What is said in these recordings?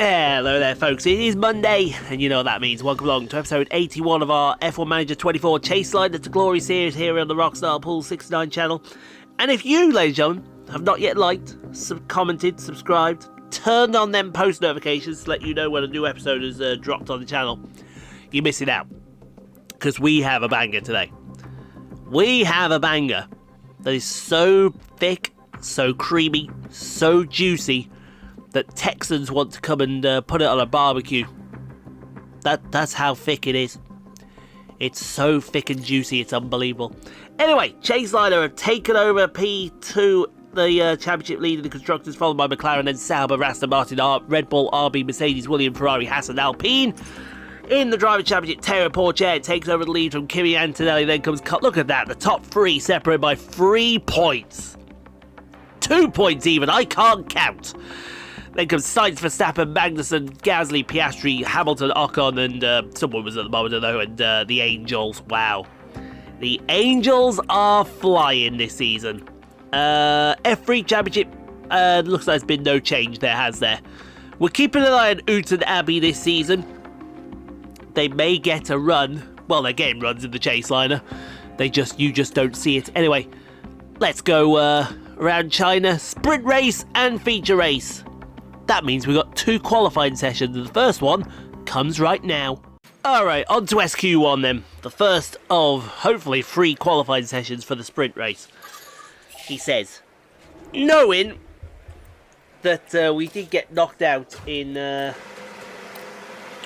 Hello there folks, it is Monday, and you know what that means. Welcome along to episode 81 of our F1 Manager 24 Chaseliner to Glory series here on the Rockstar Pool 69 channel. And if you, ladies and gentlemen, have not yet liked, commented, subscribed, turned on them post notifications to let you know when a new episode is dropped on the channel, you're missing out. Because we have a banger today. We have a banger that is so thick, so creamy, so juicy, that Texans want to come and put it on a barbecue. That's how thick it is. It's so thick and juicy, it's unbelievable. Anyway, Chaseliner have taken over P2, the championship lead in the constructors, followed by McLaren, then Sauber, Aston Martin, Red Bull, RB, Mercedes, Williams, Ferrari, Haas and Alpine. In the driver championship, Theo Pourchaire takes over the lead from Kimi, Antonelli, then comes look at that, the top three separated by 3 points. 2 points even, I can't count. Then comes Sainz, Verstappen, Magnussen, Gasly, Piastri, Hamilton, Ocon, and someone was at the moment, I don't know, and the Angels. Wow. The Angels are flying this season. F3 Championship, looks like there's been no change there, has there? We're keeping an eye on Oot and Abbey this season. They may get a run. Well, they're getting runs in the Chaseliner. You just don't see it. Anyway, let's go around China. Sprint race and feature race. That means we've got 2 qualifying sessions, and the first one comes right now. Alright, on to SQ1 then. The first of, hopefully, 3 qualifying sessions for the sprint race. He says, knowing that we did get knocked out in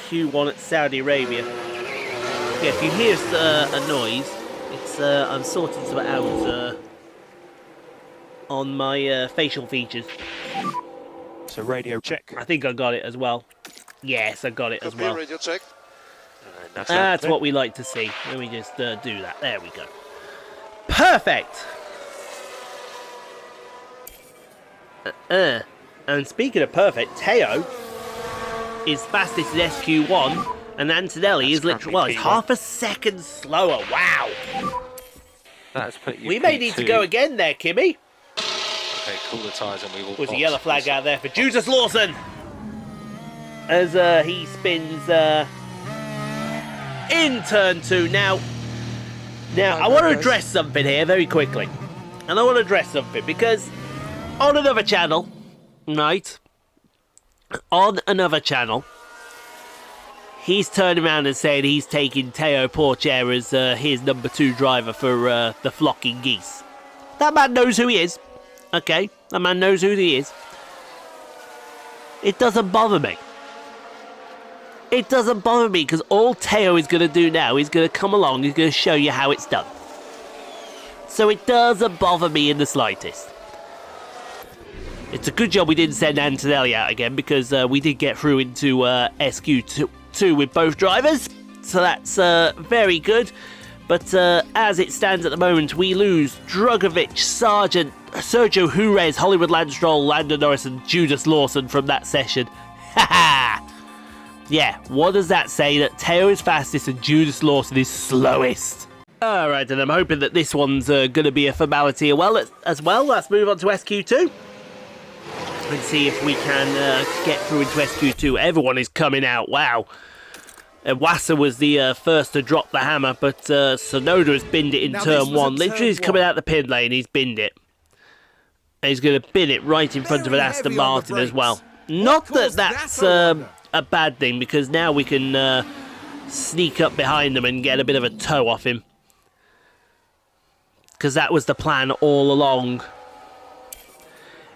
Q1 at Saudi Arabia. Yeah, if you hear a noise, it's I'm sorting something out on my facial features. So radio check. I think I got it as well. Yes, I got it as well. Radio check. That's what we like to see. Let me just do that. There we go. Perfect. And speaking of perfect, Theo is fastest in SQ1, and Antonelli is literally, well, it's half a second slower. Wow. That's put you we may need to go again there, Kimi. Okay, cool the tyres and we will. There's a yellow flag out there for Judas Lawson as he spins in turn 2. Now I want to address something here very quickly, and I want to address something because on another channel, right? On another channel, he's turning around and saying he's taking Theo Pourchaire as his number 2 driver for the flocking geese. That man knows who he is. Okay, that man knows who he is. It doesn't bother me. It doesn't bother me because all Theo is going to do now is going to come along, he's going to show you how it's done. So it doesn't bother me in the slightest. It's a good job we didn't send Antonelli out again because we did get through into SQ2 with both drivers. So that's very good. But as it stands at the moment, we lose Drugovic, Sargent, Sergio Jerez, Hollywood Lance Stroll, Lando Norris and Judas Lawson from that session. Haha! Yeah, what does that say? That Theo is fastest and Judas Lawson is slowest. Alright, and I'm hoping that this one's going to be a formality as well. Let's move on to SQ2. And see if we can get through into SQ2. Everyone is coming out, wow. Wassa was the first to drop the hammer, but Sonoda has binned it in turn 1. Literally, he's coming out the pit lane, he's binned it. And he's going to bin it right in front of an Aston Martin as well. Not that that's a bad thing, because now we can sneak up behind them and get a bit of a toe off him. Because that was the plan all along.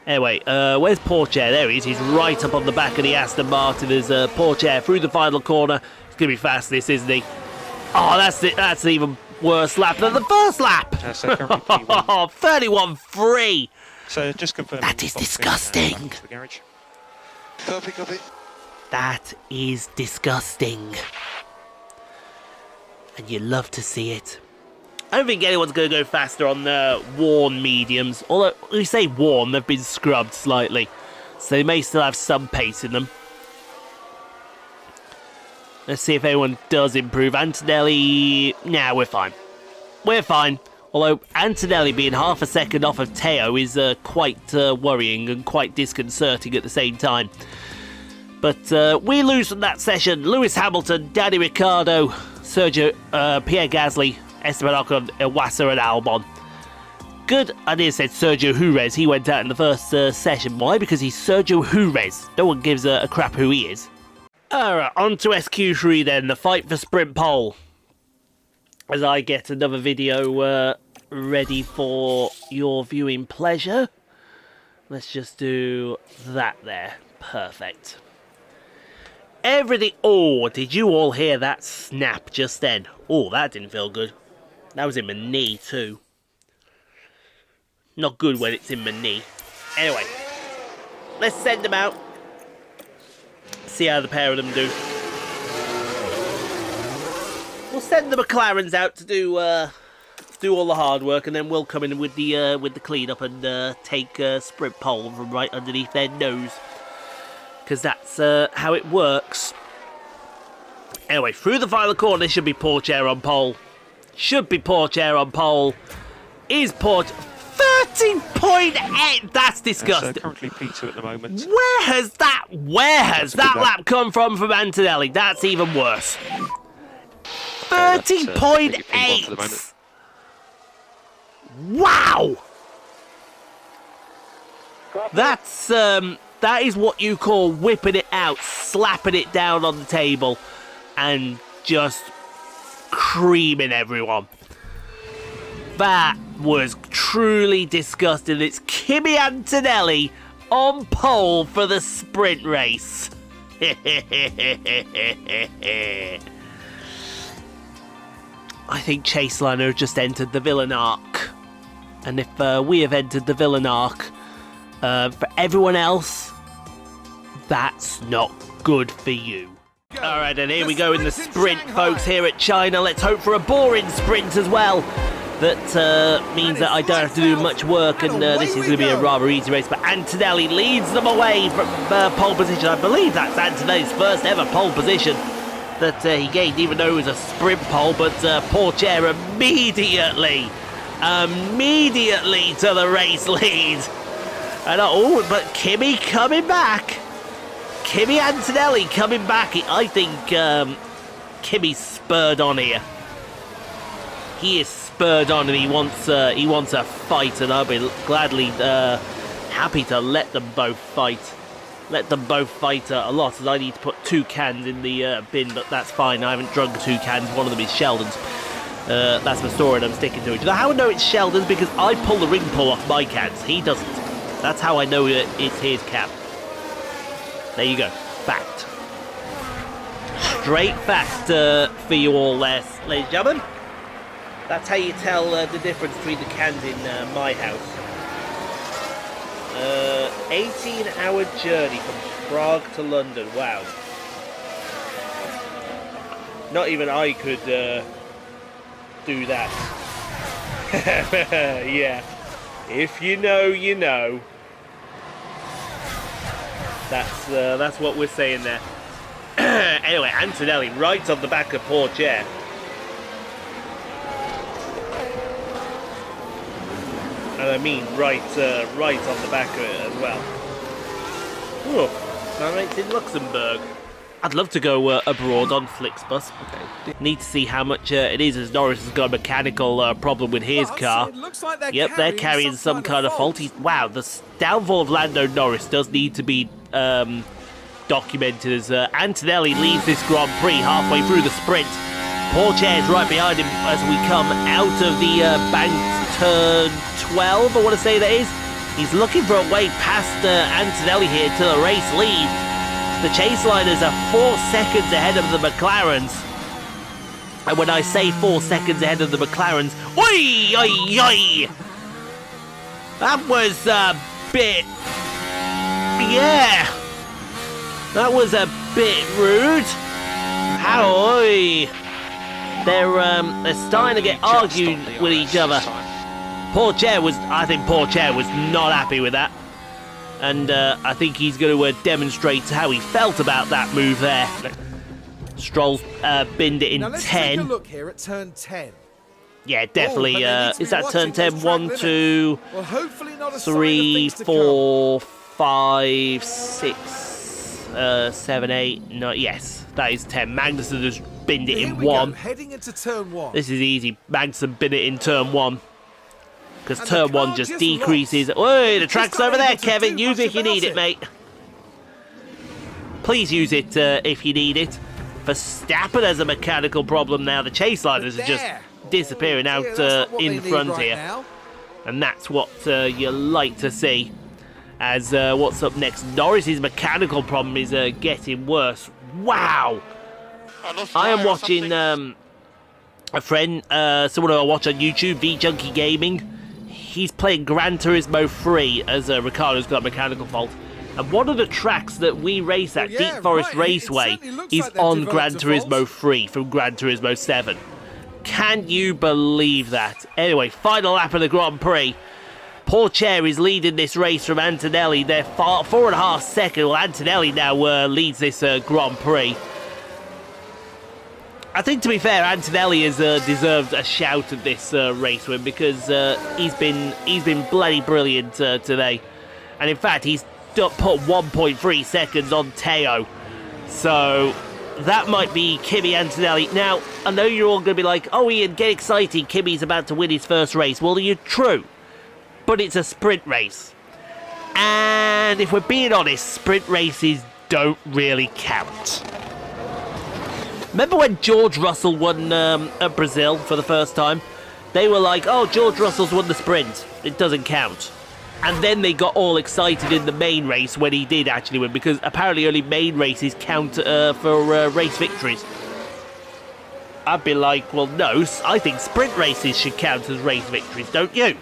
Anyway, where's Pourchaire? There he is. He's right up on the back of the Aston Martin. There's Pourchaire through the final corner. He's going to be fast, this, isn't he? Oh, that's it. That's an even worse lap than the first lap. 31-3. So just confirm. That is disgusting. Copy. That is disgusting. And you love to see it. I don't think anyone's going to go faster on the worn mediums. Although, when you say worn, they've been scrubbed slightly. So they may still have some pace in them. Let's see if anyone does improve. Antonelli... Nah, we're fine. We're fine. Although Antonelli being half a second off of Theo is quite worrying and quite disconcerting at the same time. But we lose from that session. Lewis Hamilton, Danny Ricciardo, Sergio, Pierre Gasly, Esteban Ocon, Iwasa and Albon. Good. I nearly said Sergio Jerez. He went out in the first session. Why? Because he's Sergio Jerez. No one gives a crap who he is. Alright, on to SQ3 then. The fight for sprint pole. As I get another video ready for your viewing pleasure. Let's just do that there. Perfect. Everything. Oh, did you all hear that snap just then? Oh, that didn't feel good. That was in my knee too. Not good when it's in my knee. Anyway, let's send them out. See how the pair of them do. We'll send the McLarens out to do all the hard work, and then we'll come in with the cleanup and take sprint pole from right underneath their nose, because that's how it works. Anyway, through the final corner, should be Pourchaire on pole. Should be Pourchaire on pole. Is Pourchaire 13.8? That's disgusting. Currently P2 at the moment. Where has that lap come from Antonelli? That's even worse. 30.8. Wow. That's that is what you call whipping it out, slapping it down on the table, and just creaming everyone. That was truly disgusting. It's Kimi Antonelli on pole for the sprint race. I think Chaseliner have just entered the villain arc. And if we have entered the villain arc, for everyone else, that's not good for you. Alright, and here we go in the sprint, folks, here at China. Let's hope for a boring sprint as well. That means that I don't have to do much work, and this is going to be a rather easy race. But Antonelli leads them away from pole position. I believe that's Antonelli's first ever pole position that he gained, even though it was a sprint pole. But Pourchaire immediately to the race lead. And oh, but Kimi coming back. Kimi Antonelli coming back. I think Kimi's spurred on here. He is spurred on, and he wants a fight, and I'll be gladly happy to let them both fight. Let them both fight a lot, as I need to put 2 cans in the bin, but that's fine. I haven't drunk 2 cans. One of them is Sheldon's. That's my story, and I'm sticking to it. You know how I know it's Sheldon's? Because I pull the ring pull off my cans. He doesn't. That's how I know that it's his can. There you go. Fact. Straight fact for you all there, ladies and gentlemen. That's how you tell the difference between the cans in my house. 18-hour journey from Prague to London. Wow. Not even I could do that. Yeah. If you know, you know. That's what we're saying there. Anyway, Antonelli right on the back of Pourchaire. And I mean right on the back of it as well. Oh, that makes in Luxembourg. I'd love to go abroad on Flixbus. Okay. Need to see how much it is, as Norris has got a mechanical problem with his car. Like they're carrying some kind of faulty. Wow, the downfall of Lando Norris does need to be documented, as Antonelli leads this Grand Prix halfway through the sprint. Pourchaire is right behind him as we come out of the banked turn 12, I want to say that is. He's looking for a way past Antonelli here to the race lead. The Chaseliners are 4 seconds ahead of the McLarens. And when I say 4 seconds ahead of the McLarens, oi, oi, oi! That was a bit... Yeah! That was a bit rude. How, oi! They're starting to get argued with each other. I think Pourchaire was not happy with that. And I think he's going to demonstrate how he felt about that move there. Stroll's binned it in 10. Let's take a look here at turn 10. Yeah, definitely. Is that turn 10? 1, 2, well, hopefully not 3, 4, 5, 6. 7, 8, 9. Yes, that is 10. Magnussen has binned it Here in we go, 1. heading into turn 1. This is easy. Magnussen bin it in turn 1. Because And turn the 1 car just just decreases. lost. Oi, the It's track's not over there, able to Kevin. do Use it much if you need about it, mate. Please use it if you need it. Verstappen has a mechanical problem now. The Chaseliners are just There. disappearing Oh, out dear, that's not what in they the need front right here. now. And that's what you like to see. As what's up next? Norris's mechanical problem is getting worse. Wow! I am watching a friend, someone who I watch on YouTube, V-Junkie Gaming. He's playing Gran Turismo 3 as Ricardo's got a mechanical fault. And one of the tracks that we race at, Well, yeah, Deep Forest right. It Raceway, certainly looks is like they've on Gran developed a Turismo fault. 3 from Gran Turismo 7. Can you believe that? Anyway, final lap of the Grand Prix. Pourchaire is leading this race from Antonelli. They're 4.5 seconds. Well, Antonelli now leads this Grand Prix. I think, to be fair, Antonelli has deserved a shout at this race win because he's been bloody brilliant today. And in fact, he's put 1.3 seconds on Theo. So that might be Kimi Antonelli. Now, I know you're all going to be like, oh, Ian, get excited. Kimi's about to win his first race. Well, you're true. But it's a sprint race. And if we're being honest, sprint races don't really count. Remember when George Russell won at Brazil for the first time? They were like, oh, George Russell's won the sprint. It doesn't count. And then they got all excited in the main race when he did actually win, because apparently only main races count for race victories. I'd be like, well, no, I think sprint races should count as race victories, don't you?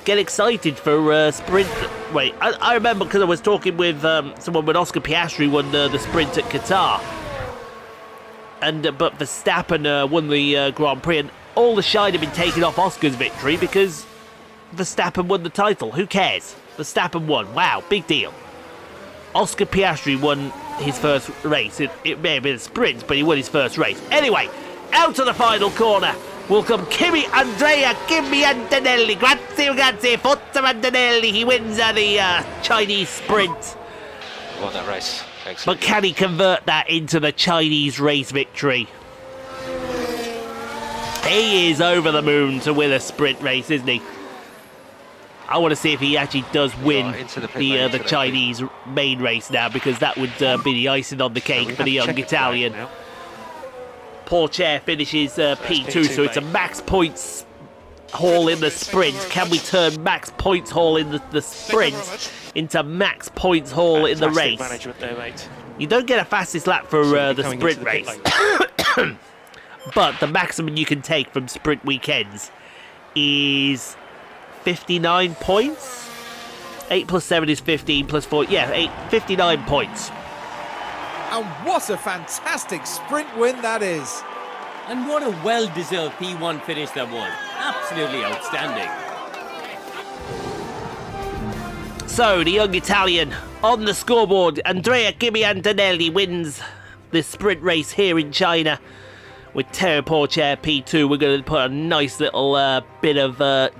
Get excited for sprint. Wait, I remember because I was talking with someone when Oscar Piastri won the sprint at Qatar. And but Verstappen won the Grand Prix, and all the shine had been taken off Oscar's victory because Verstappen won the title. Who cares? Verstappen won. Wow, big deal. Oscar Piastri won his first race. It may have been a sprint, but he won his first race. Anyway, out to the final corner will come Kimi, Andrea, Kimi Antonelli. Grazie, Forza Antonelli. He wins the Chinese sprint. Won that race. Excellent. But can he convert that into the Chinese race victory? He is over the moon to win a sprint race, isn't he? I want to see if he actually does win the Chinese main race now, because that would be the icing on the cake for the young Italian. Pourchaire finishes P2, so it's a max points haul in the sprint. Can we turn max points haul in the sprint into max points haul in the race? There, mate. You don't get a fastest lap for the sprint race. But the maximum you can take from sprint weekends is 59 points. 8 plus 7 is 15 plus 4. Yeah, 59 points. And what a fantastic sprint win that is. And what a well-deserved P1 finish that was. Absolutely outstanding. So, the young Italian on the scoreboard. Andrea Kimi Antonelli wins this sprint race here in China. With Theo Pourchaire P2, we're going to put a nice little bit of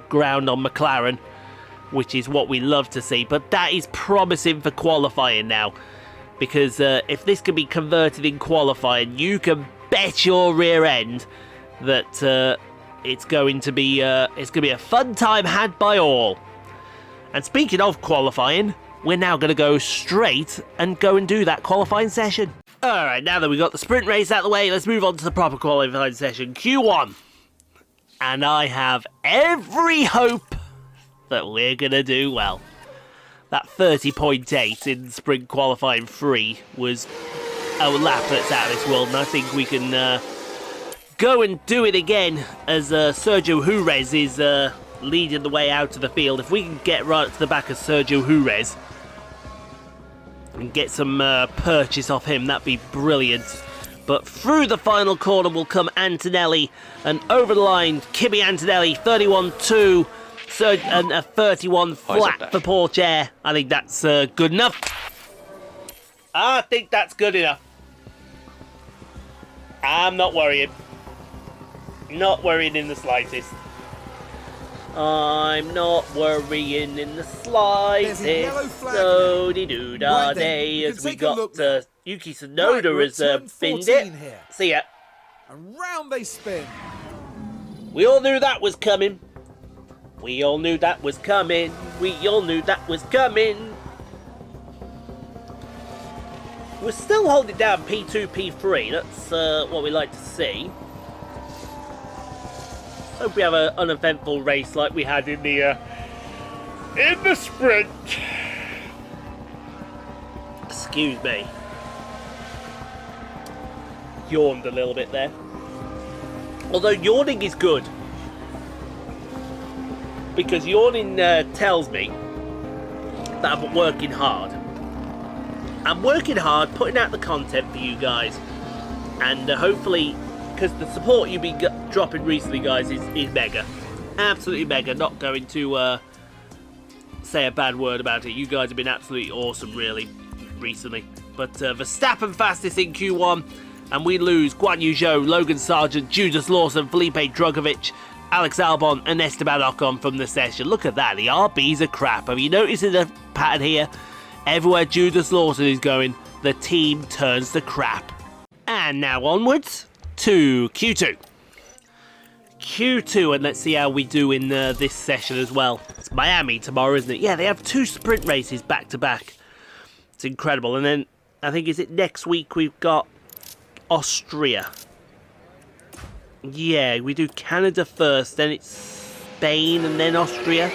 ground on McLaren, which is what we love to see. But that is promising for qualifying now, because if this can be converted in qualifying, you can bet your rear end that it's going to be a fun time had by all. And speaking of qualifying, we're now going to go straight and go and do that qualifying session. Alright, now that we've got the sprint race out of the way, let's move on to the proper qualifying session, Q1. And I have every hope that we're going to do well. That 30.8 in sprint qualifying 3 was a lap that's out of this world, and I think we can go and do it again as Sergio Jerez is leading the way out of the field. If we can get right to the back of Sergio Jerez and get some purchase off him, that'd be brilliant. But through the final corner will come Antonelli, and over the line, Kimi Antonelli, 31.2, and a 31 flat for Pourchaire. I think that's good enough. I think that's good enough. I'm not worrying. Not worried in the slightest. I'm not worrying in the slightest. There's a yellow flag So dee doo da Right then, day you can as we take a look got now. Yuki Right, Tsunoda we're at has turn binned 14 it. here. See ya. And round they spin. We all knew that was coming. We all knew that was coming. We all knew that was coming. We're still holding down P2, P3. That's what we like to see. Hope we have an uneventful race like we had in the sprint. Excuse me. Yawned a little bit there. Although yawning is good. Because yawning tells me that I'm working hard. I'm working hard, putting out the content for you guys. And hopefully, because the support you've been dropping recently, guys, is mega. Absolutely mega. Not going to say a bad word about it. You guys have been absolutely awesome, really, recently. But Verstappen fastest in Q1. And we lose Guan Yu Zhou, Logan Sargent, Judas Lawson, Felipe Drugovich, Alex Albon and Esteban Ocon from the session. Look at that, the RBs are crap. Have you noticed in the pattern here? Everywhere Judas Lawson is going, the team turns to crap. And now onwards to Q2. Q2, and let's see how we do in this session as well. It's Miami tomorrow, isn't it? Yeah, they have 2 sprint races back to back. It's incredible. And then, I think, is it next week we've got Austria. Yeah, we do Canada first, then it's Spain and then Austria.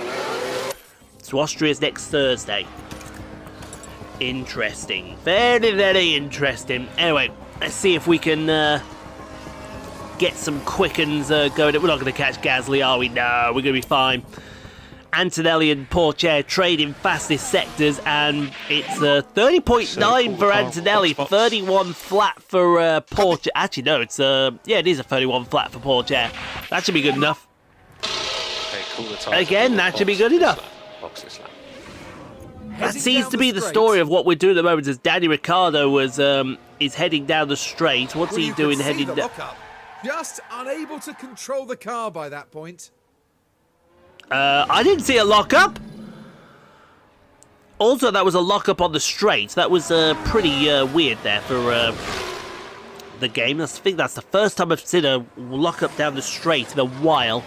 So Austria's next Thursday. Interesting. Very, very interesting. Anyway, let's see if we can get some quickens going. We're not going to catch Gasly, are we? No, we're going to be fine. Antonelli and Pourchaire trading fastest sectors, and it's 30.9 for Antonelli, 31 flat for Pourchaire. Actually, no, it's yeah, it is a 31 flat for Pourchaire. That should be good enough. Okay, cool the Again, that should be good enough. That seems to be the story of what we're doing at the moment, as Danny Ricciardo was is heading down the straight. What's he doing heading down? Just unable to control the car by that point. I didn't see a lock-up. Also, that was a lock-up on the straight. That was pretty weird there for the game. I think that's the first time I've seen a lock-up down the straight in a while.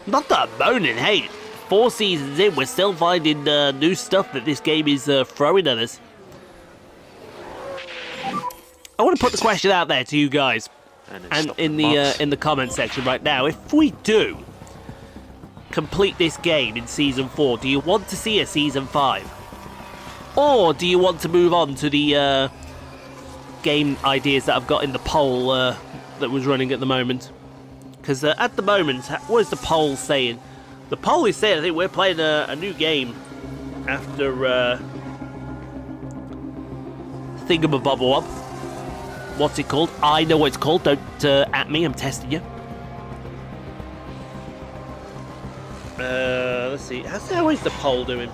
Not that I'm moaning, hey. 4 seasons in, we're still finding new stuff that this game is throwing at us. I want to put the question out there to you guys, and in the comment section right now. If we do complete this game in Season 4, do you want to see a Season 5? Or do you want to move on to the game ideas that I've got in the poll that was running at the moment? Because at the moment, what is the poll saying? The poll is saying, I think we're playing a new game after Thingamabobble. What's it called? I know what it's called. Don't at me, I'm testing you. Let's see. How is the poll doing?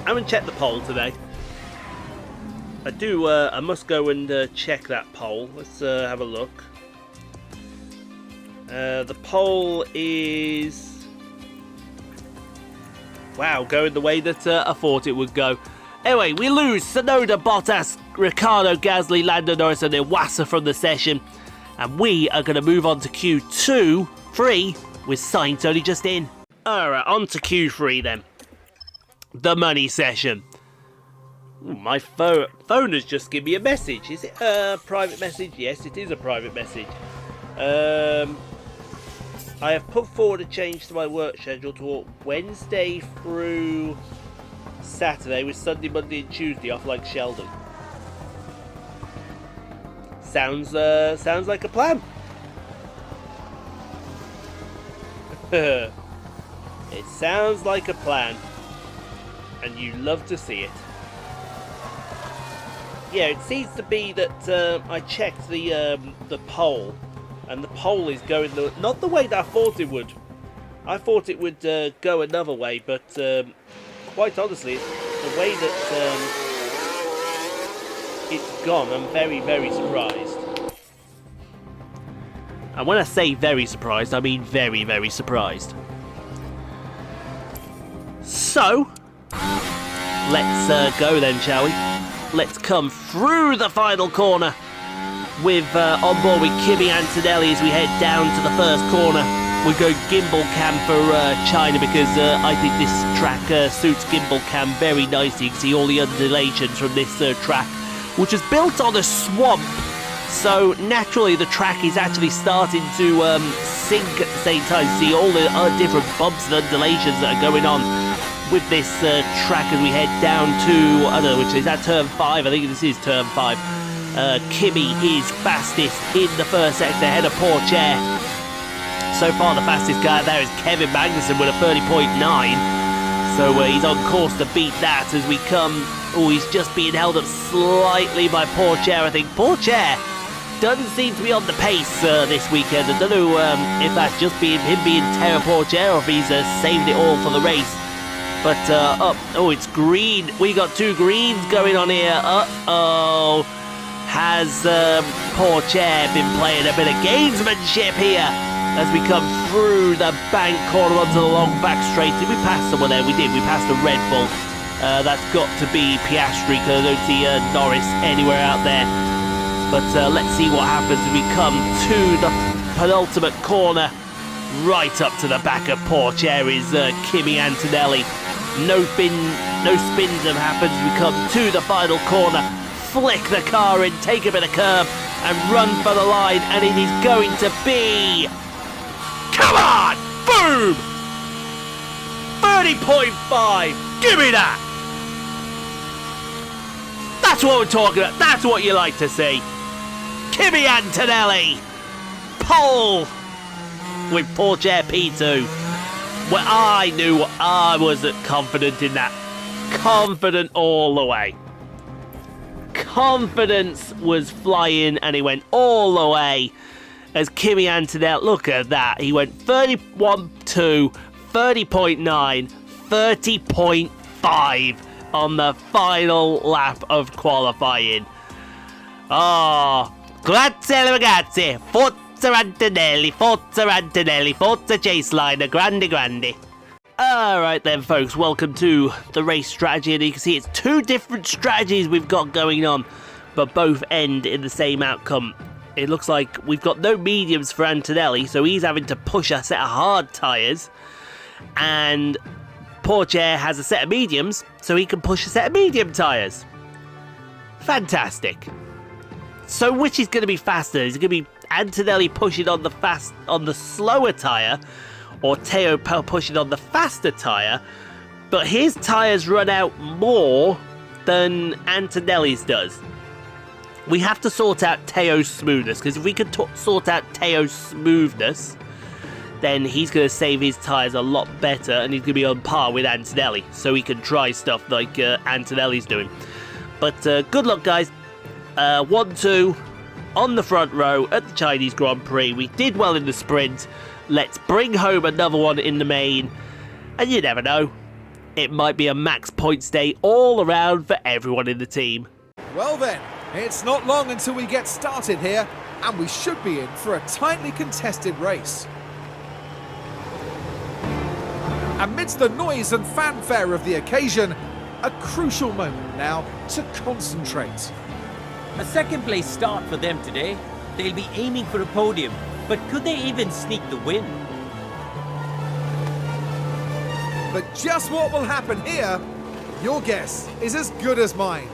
I haven't checked the poll today. I do. I must go and check that poll. Let's have a look. The poll is, wow, going the way that I thought it would go. Anyway, we lose Tsunoda, Bottas, Ricciardo, Gasly, Lando Norris, and Iwasa from the session, and we are going to move on to Q2, 3, with Sainz only just in. Alright, on to Q3 then. The money session. Ooh, my phone has just given me a message. Is it a private message? Yes, it is a private message. I have put forward a change to my work schedule to Wednesday through Saturday, with Sunday, Monday and Tuesday off like Sheldon. Sounds like a plan. It sounds like a plan, and you love to see it. Yeah, it seems to be that I checked the poll, and the poll is going not the way that I thought it would. I thought it would go another way, but quite honestly, the way that it's gone, I'm very, very surprised. And when I say very surprised, I mean very, very surprised. So, let's go then, shall we? Let's come through the final corner with on board with Kimi and Antonelli as we head down to the first corner. We're going gimbal cam for China because I think this track suits gimbal cam very nicely. You can see all the undulations from this track, which is built on a swamp. So naturally the track is actually starting to sink at the same time. See all the different bumps and undulations that are going on with this track as we head down to, I don't know which is that, turn 5, I think this is turn 5. Kimi is fastest in the first sector ahead of Pourchaire. So far the fastest guy there is Kevin Magnussen with a 30.9. So he's on course to beat that as we come. Oh, he's just being held up slightly by Pourchaire, I think. Pourchaire doesn't seem to be on the pace this weekend. I don't know if that's just him being Theo Pourchaire or if he's saved it all for the race. But, oh, it's green. We got 2 greens going on here. Uh-oh. Has Pourchaire been playing a bit of gamesmanship here as we come through the bank corner onto the long back straight? Did we pass someone there? We did. We passed a Red Bull. That's got to be Piastri because I don't see Norris anywhere out there. But let's see what happens as we come to the penultimate corner. Right up to the back of Pourchaire is Kimi Antonelli. No spins have happened as we come to the final corner. Flick the car in, take a bit of curb and run for the line, and it is going to be... Come on! Boom! 30.5! Give me that! That's what we're talking about. That's what you like to see. Kimi Antonelli! Pole! With Pourchaire P2. Well, I knew I was confident in that. Confident all the way. Confidence was flying and he went all the way as Kimi Antonelli. Look at that. He went 31.2, 30.9, 30.5 on the final lap of qualifying. Oh, grazie ragazzi. Forza Antonelli, Forza Antonelli, Forza Chaseliner, grande. Alright then folks, welcome to the race strategy, and you can see it's 2 different strategies we've got going on, but both end in the same outcome. It looks like we've got no mediums for Antonelli, so he's having to push a set of hard tyres, and Pourchaire has a set of mediums, so he can push a set of medium tyres. Fantastic. So which is going to be faster? Is it going to be Antonelli pushing on the slower tyre, or Theo pushing on the faster tyre, but his tyres run out more than Antonelli's does? We have to sort out Theo's smoothness, because if we could sort out Theo's smoothness, then he's going to save his tyres a lot better, and he's going to be on par with Antonelli, so he can try stuff like Antonelli's doing. But good luck, guys. 1-2 on the front row at the Chinese Grand Prix. We did well in the sprint. Let's bring home another one in the main. And you never know, it might be a max points day all around for everyone in the team. Well then, it's not long until we get started here, and we should be in for a tightly contested race. Amidst the noise and fanfare of the occasion, a crucial moment now to concentrate. A second place start for them today. They'll be aiming for a podium, but could they even sneak the win? But just what will happen here, your guess is as good as mine.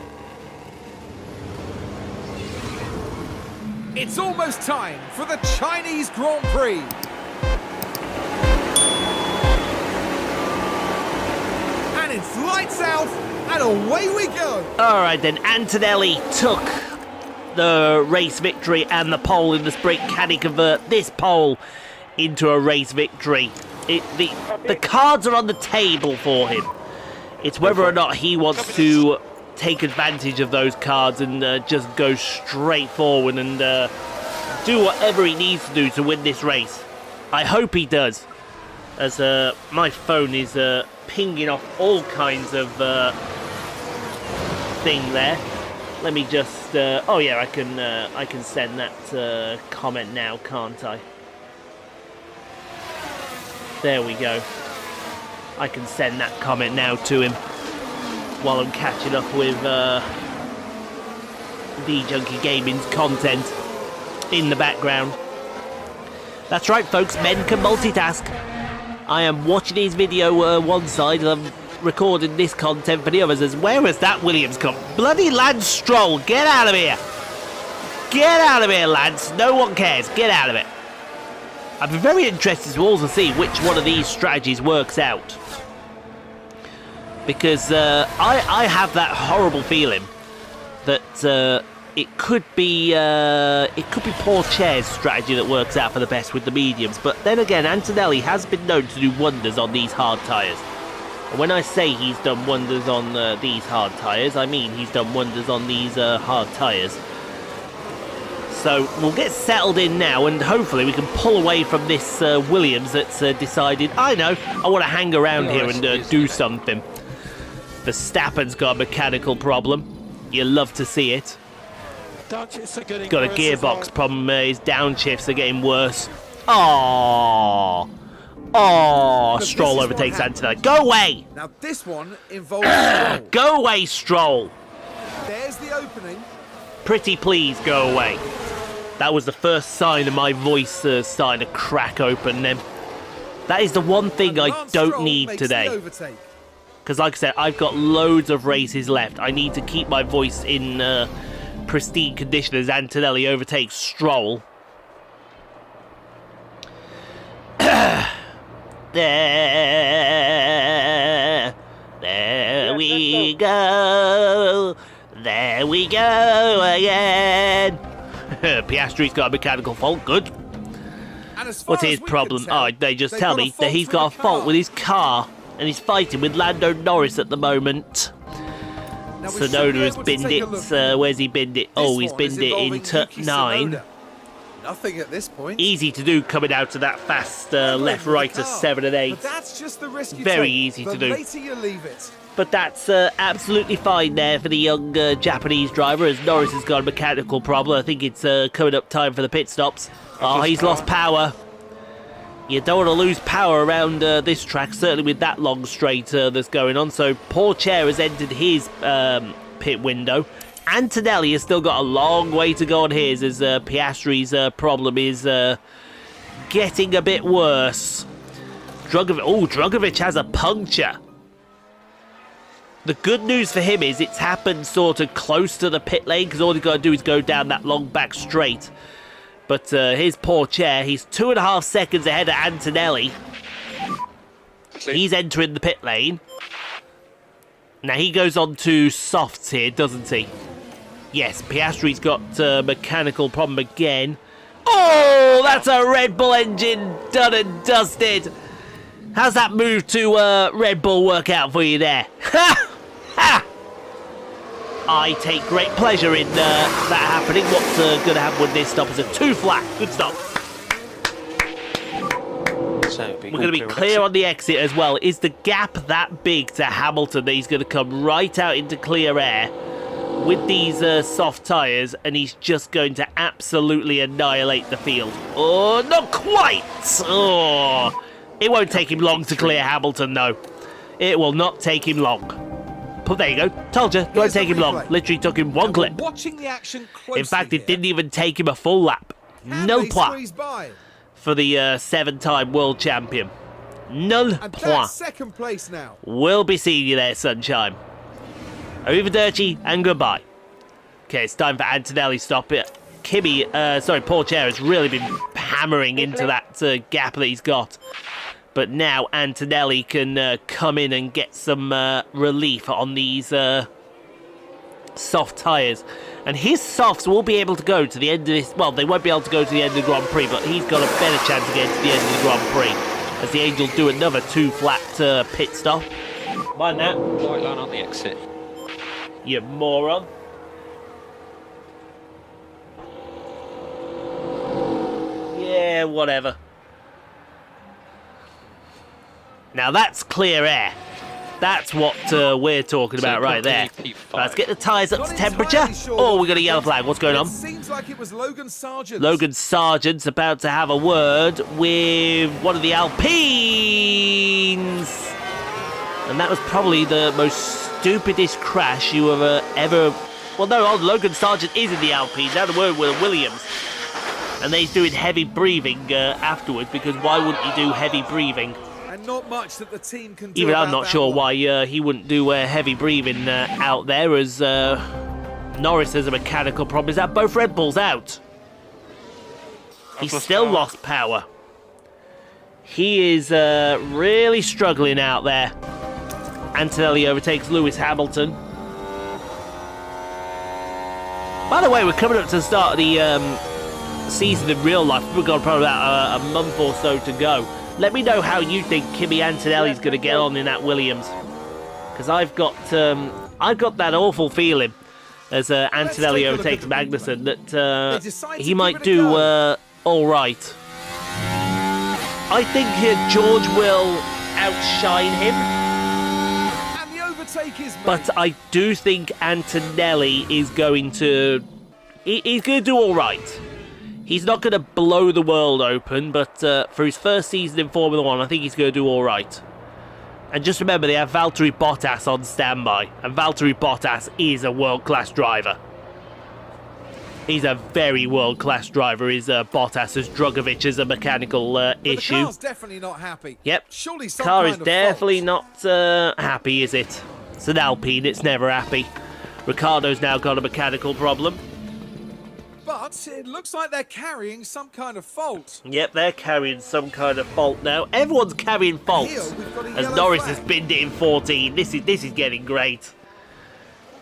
It's almost time for the Chinese Grand Prix. And it's lights out, and away we go. Alright then, Antonelli took the race victory and the pole in the sprint. Can he convert this pole into a race victory? The cards are on the table for him. It's whether or not he wants to take advantage of those cards and just go straight forward and do whatever he needs to do to win this race. I hope he does, as my phone is pinging off all kinds of thing there. Let me just oh yeah, I can send that comment now, can't I? There we go. I can send that comment now to him while I'm catching up with V-Junkie Gaming's content in the background. That's right, folks, men can multitask. I am watching his video one side and I'm recording this content for the others. As where has that Williams come? Bloody Lance Stroll, get out of here! Get out of here, Lance. No one cares. Get out of it. I'd be very interested to also see which one of these strategies works out. Because I have that horrible feeling that it could be Pourchaire's strategy that works out for the best with the mediums. But then again, Antonelli has been known to do wonders on these hard tyres. And when I say he's done wonders on these hard tyres, I mean he's done wonders on these hard tyres. So we'll get settled in now, and hopefully we can pull away from this Williams that's decided, I know, I want to hang around here and do something. Verstappen's got a mechanical problem. You love to see it. Got a gearbox problem. His downshifts are getting worse. Oh, Stroll overtakes Antonelli. Go away! Now this one involves Stroll. Go away, Stroll! There's the opening. Pretty please go away. That was the first sign of my voice starting to crack open then. That is the one thing I don't need today. Because like I said, I've got loads of races left. I need to keep my voice in pristine condition as Antonelli overtakes Stroll. There we go. There we go again. Piastri's got a mechanical fault. Good. What's his problem? Oh, they just tell me that he's got a fault with his car and he's fighting with Lando Norris at the moment. Sonoda has binned it. Where's he binned it? Oh, he's binned it in turn 9. Nothing at this point. Easy to do coming out of that fast left, right to 7 and 8. But that's just the risk you Very take. easy to do. The later you leave it. But that's absolutely fine there for the young Japanese driver, as Norris has got a mechanical problem. I think it's coming up time for the pit stops. Oh, he's lost power. You don't want to lose power around this track, certainly with that long straight that's going on. So Pourchaire has entered his pit window. Antonelli has still got a long way to go on his, as Piastri's problem is getting a bit worse. Drugovic has a puncture. The good news for him is it's happened sort of close to the pit lane, because all he's got to do is go down that long back straight. But here's Pourchaire. He's 2.5 seconds ahead of Antonelli. He's entering the pit lane. Now he goes on to softs here, doesn't he? Yes, Piastri's got a mechanical problem again. Oh, that's a Red Bull engine done and dusted. How's that move to Red Bull work out for you there? Ha! Ha! I take great pleasure in that happening. What's going to happen with this stop is a 2 flat. Good stop. So we're going to be clear on the exit as well. Is the gap that big to Hamilton that he's going to come right out into clear air with these soft tyres, and he's just going to absolutely annihilate the field? Oh, not quite! Oh, it won't take him long to clear Hamilton, though. It will not take him long. But there you go. Told you, it won't take him long. Literally took him one clip. Watching the action closely. In fact, it didn't even take him a full lap. No point for the 7-time world champion. Nul point. Second place now. We'll be seeing you there, sunshine. Arrivederci and goodbye. Okay, it's time for Antonelli stop it. Pourchaire has really been hammering into that gap that he's got. But now Antonelli can come in and get some relief on these soft tyres. And his softs will be able to go to the end of this. Well, they won't be able to go to the end of the Grand Prix, but he's got a better chance of getting to the end of the Grand Prix, as the Angels do another 2 flat pit stop. Mind that. White line on the exit. You moron. Yeah, whatever. Now that's clear air. That's what we're talking about right there. Let's get the tyres up to temperature. Oh, we got a yellow flag. What's going on? Seems like it was Logan Sargent. Logan Sargent's about to have a word with one of the Alpines. And that was probably the most stupidest crash you have ever... Well, no, Logan Sargent is in the Alpine. Now the word with Williams. And then he's doing heavy breathing afterwards, because why wouldn't he do heavy breathing? And not much that the team can do. Even I'm about not that sure one. why he wouldn't do heavy breathing out there, as Norris has a mechanical problem. Is that both Red Bulls out? He's still lost power. He is really struggling out there. Antonelli overtakes Lewis Hamilton. By the way, we're coming up to the start of the season in real life. We've got probably about a month or so to go. Let me know how you think Kimi Antonelli's going to get on in that Williams, because I've got that awful feeling as Antonelli overtakes Magnussen that he might do all right. I think George will outshine him, And the overtake is made. but I do think Antonelli is going to... He's going to do all right. He's not going to blow the world open, but for his first season in Formula 1, I think he's going to do all right. And just remember, they have Valtteri Bottas on standby, and Valtteri Bottas is a world-class driver. He's a very world-class driver, is Bottas, as Drugovich is a mechanical But issue. the car's definitely not happy. Yep, Surely some car kind is of definitely fault. not happy, is it? It's an Alpine, it's never happy. Ricardo's now got a mechanical problem. But it looks like they're carrying some kind of fault. Yep, they're carrying some kind of fault now. Everyone's carrying faults. Here we've got a As yellow Norris flag. has binned it in 14. This is getting great.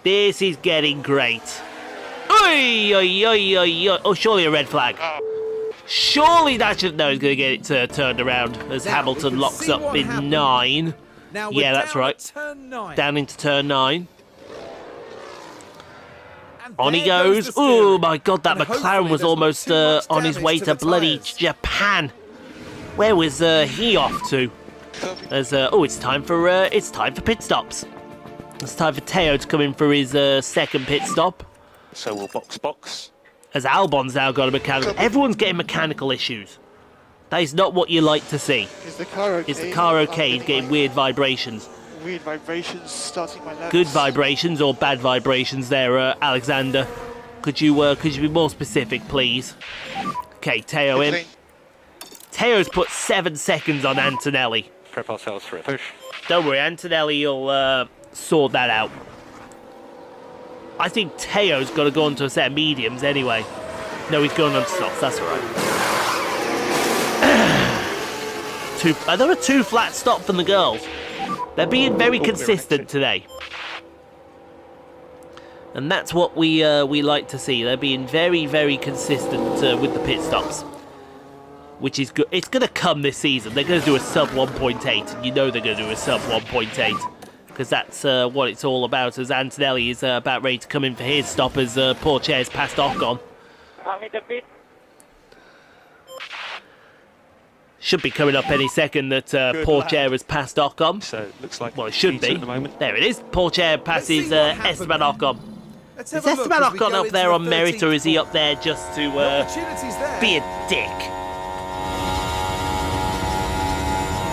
This is getting great. Oi, oi, oi, oi, oi. Oh, surely a red flag. Surely that should... No, he's going to get it turned around as Now, we Hamilton can locks see up what in happened. 9. Now we're Yeah, that's down right. at turn 9. Down into turn 9. And On he there goes. the Oh steering. my God, that And McLaren hopefully was there's not almost too much on his damage way to to the bloody tyres. Japan. Where was he off to? As it's time for pit stops. It's time for Theo to come in for his second pit stop. So we'll box. As Albon's now got a mechanical. Everyone's getting mechanical issues. That is not what you like to see. Is the car okay? Is the car okay? He's getting weird vibrations. Weird vibrations starting my laps. Good vibrations or bad vibrations there, Alexander? Could you be more specific, please? Okay, Theo in. Lane. Teo's put 7 seconds on Antonelli. Prep ourselves for a push. Don't worry, Antonelli will sort that out. I think Teo's got to go onto a set of mediums anyway. No, he's going on to softs, that's alright. Another 2 flat stop from the girls. They're being very consistent today. And that's what we like to see. They're being very, very consistent with the pit stops. Which is good. It's going to come this season. They're going to do a sub 1.8. And you know they're going to do a sub 1.8. Because that's what it's all about. As Antonelli is about ready to come in for his stop as Pourchaire has passed Ocon. Should be coming up any second that Pourchaire has passed Ocon. So it looks like Well, it should Peter be. at the moment. There it is. Pourchaire Let's see passes what happened Esteban there. Ocon. Let's Is have a look Esteban as we Ocon go up into there the on merit, or 13th is he corner. up there just to The opportunities there. be a dick?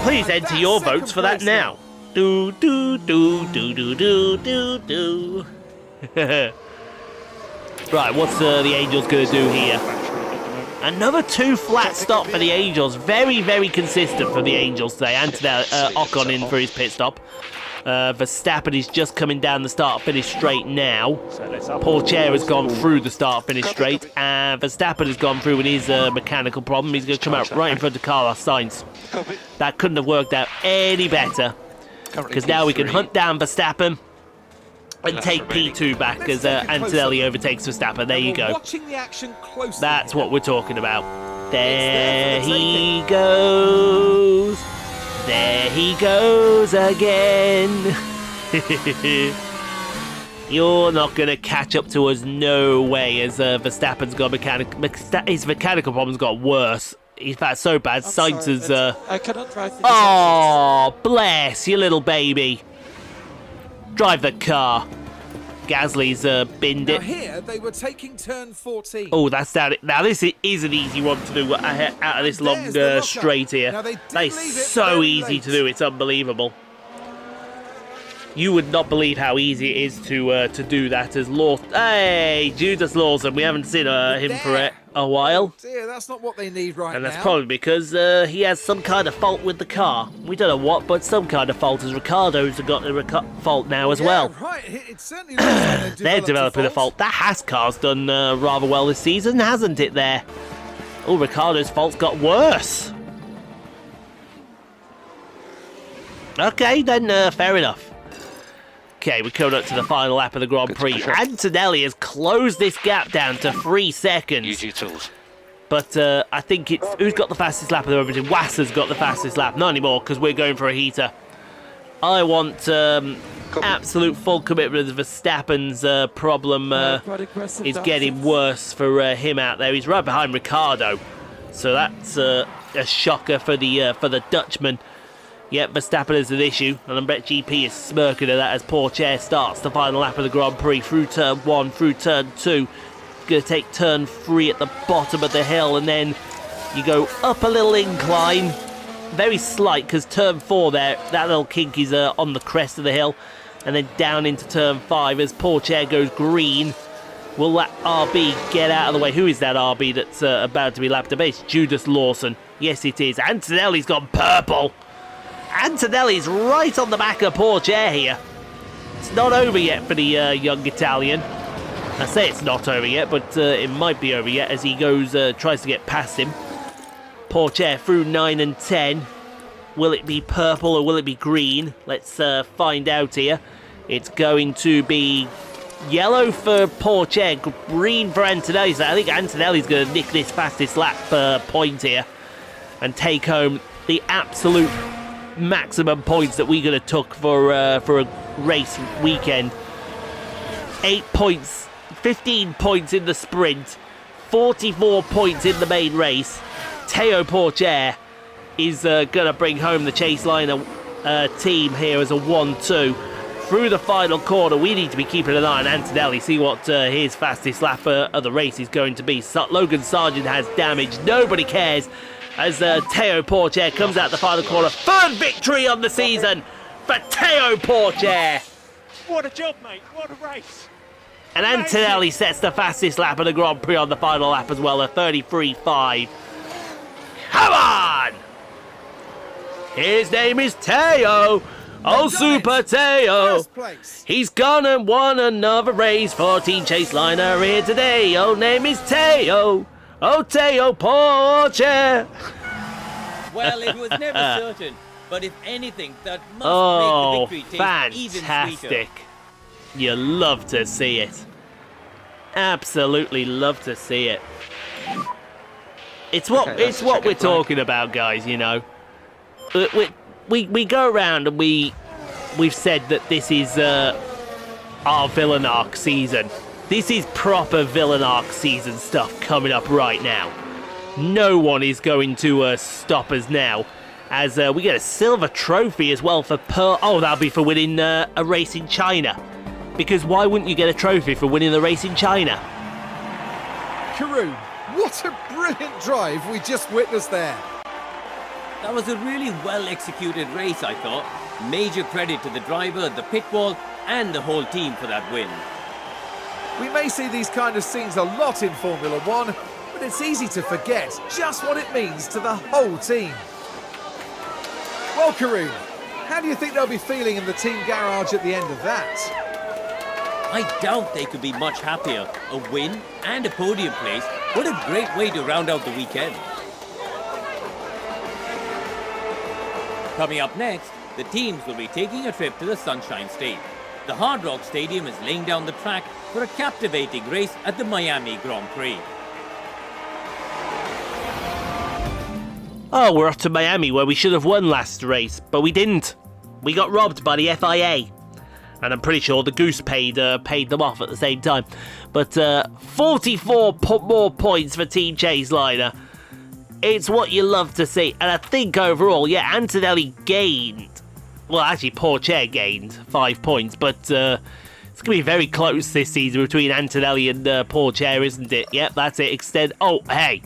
Please And enter that's your second votes for that place now. Do do do do do do do do. Right, what's the Angels going to do here? Another 2 flat stop for the Angels. Very, very consistent for the Angels today. Antonelli, Ocon in for his pit stop. Verstappen is just coming down the start-finish straight now. Pourchaire has gone through the start-finish straight. And Verstappen has gone through with his mechanical problem. He's going to come out right in front of Carlos Sainz. That couldn't have worked out any better. Because now we can hunt down Verstappen and take P2 back as Antonelli overtakes Verstappen. There you We're go. watching the action closely. That's what we're talking about. There It's there for the he goes. There he goes again. You're not going to catch up to us, no way, as Verstappen's got his mechanical problems got worse. In fact, so bad, Sainz is... I cannot drive the Oh, bless you, little baby. Drive the car. Gasly's binned Now it. here they were taking turn 14. Oh, that's down it. Now, this is an easy one to do out of this long There's the lockup. straight here. Now, they did That is leave it so very easy late. to do. It's unbelievable. You would not believe how easy it is to do that as Lawson. Hey, Judas Lawson. We haven't seen him for a while. Dear, that's not what they need right now. And that's probably because he has some kind of fault with the car. We don't know what, but some kind of fault, as Ricardo's got a fault now as well. Right. It certainly looks like They're developing a fault. That Haas car's done rather well this season, hasn't it there? Oh, Ricardo's fault's got worse. Okay, then fair enough. Okay, we're coming up to the final lap of the Grand Prix. Antonelli has closed this gap down to 3 seconds. Use your tools. But I think it's... Who's got the fastest lap of the Grand Prix? Wasser's got the fastest lap. Not anymore, because we're going for a heater. I want absolute full commitment of Verstappen's problem is getting worse for him out there. He's right behind Ricardo. So that's a shocker for the Dutchman. Yep, Verstappen is an issue, and I bet GP is smirking at that as Pourchaire starts the final lap of the Grand Prix through turn 1, through turn 2. Going to take turn 3 at the bottom of the hill, and then you go up a little incline, very slight, because turn 4 there, that little kink is on the crest of the hill, and then down into turn 5 as Pourchaire goes green. Will that RB get out of the way? Who is that RB that's about to be lapped away? It's Judas Lawson. Yes, it is. Antonelli's gone purple. Antonelli's right on the back of Pourchaire here. It's not over yet for the young Italian. I say it's not over yet, but it might be over yet as he goes, tries to get past him. Pourchaire through 9 and 10. Will it be purple or will it be green? Let's find out here. It's going to be yellow for Pourchaire, green for Antonelli. So I think Antonelli's going to nick this fastest lap point here and take home the absolute maximum points that we're going to took for a race weekend. 8 points, 15 points in the sprint, 44 points in the main race. Theo Pourchaire is going to bring home the Chaseliner team here as a 1-2. Through the final corner, we need to be keeping an eye on Antonelli, see what his fastest lap of the race is going to be. Logan Sargent has damage, nobody cares, as Theo Pourchaire comes out the final corner. Third victory on the season for Theo Pourchaire. What a job, mate. What a race. And Antonelli sets the fastest lap of the Grand Prix on the final lap as well, a 33.5. Come on! His name is Theo. Oh, Super Theo. He's gone and won another race for Team Chaseliner here today. Oh, name is Theo. Oh, Theo Pourchaire. Well, it was never certain, but if anything, that must make the victory taste even sweeter. Fantastic. You love to see it. Absolutely love to see it. It's what we're talking about, guys, you know. We go around and we've said that this is our villain arc season. This is proper villain arc season stuff coming up right now. No one is going to stop us now, as we get a silver trophy as well for oh, that'll be for winning a race in China. Because why wouldn't you get a trophy for winning the race in China? Karun, what a brilliant drive we just witnessed there. That was a really well-executed race, I thought. Major credit to the driver, the pit wall, and the whole team for that win. We may see these kind of scenes a lot in Formula One, but it's easy to forget just what it means to the whole team. Well, Karun, how do you think they'll be feeling in the team garage at the end of that? I doubt they could be much happier. A win and a podium place. What a great way to round out the weekend. Coming up next, the teams will be taking a trip to the Sunshine State. The Hard Rock Stadium is laying down the track for a captivating race at the Miami Grand Prix. Oh, we're off to Miami where we should have won last race, but we didn't. We got robbed by the FIA. And I'm pretty sure the Goose paid them off at the same time. But 44 more points for Team Chaseliner. It's what you love to see. And I think overall, yeah, Antonelli gained. Well, actually, Pourchaire gained 5 points. But it's going to be very close this season between Antonelli and Pourchaire, isn't it? Yep, that's it. Extend. Oh, hey.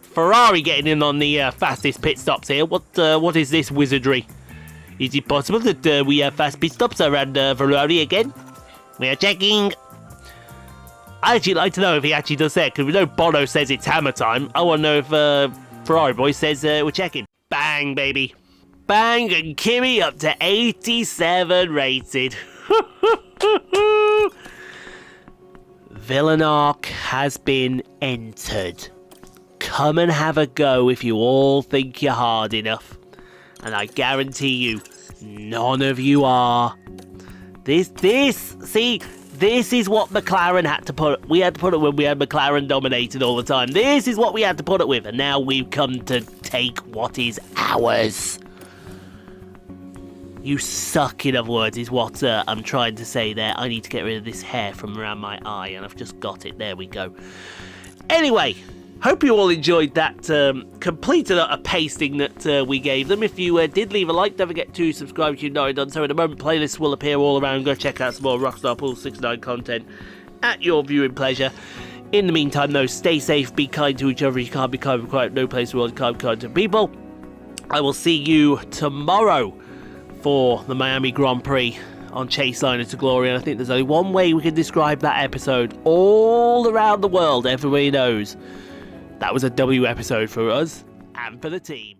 Ferrari getting in on the fastest pit stops here. What is this wizardry? Is it possible that we have fast pit stops around Ferrari again? We are checking. I'd actually like to know if he actually does that, because we know Bono says it's hammer time. I want to know if Ferrari boy says we're checking. Bang, baby. Bang, and Kimi up to 87 rated. Villeneuve has been entered. Come and have a go if you all think you're hard enough. And I guarantee you, none of you are. This is what McLaren had to put. We had to put it when we had McLaren dominated all the time. This is what we had to put it with, and now we've come to take what is ours. You suck, in other words, is what I'm trying to say there. I need to get rid of this hair from around my eye, and I've just got it. There we go. Anyway, hope you all enjoyed that complete and utter pasting that we gave them. If you did leave a like, don't forget to subscribe if you've not done so. In a moment, playlists will appear all around. Go check out some more Rockstar Pool 69 content at your viewing pleasure. In the meantime, though, stay safe, be kind to each other. You can't be kind and quiet. No place where you can't be kind to people. I will see you tomorrow for the Miami Grand Prix on Chaseliner to Glory, and I think there's only one way we can describe that episode all around the world. Everybody knows that was a W episode for us and for the team.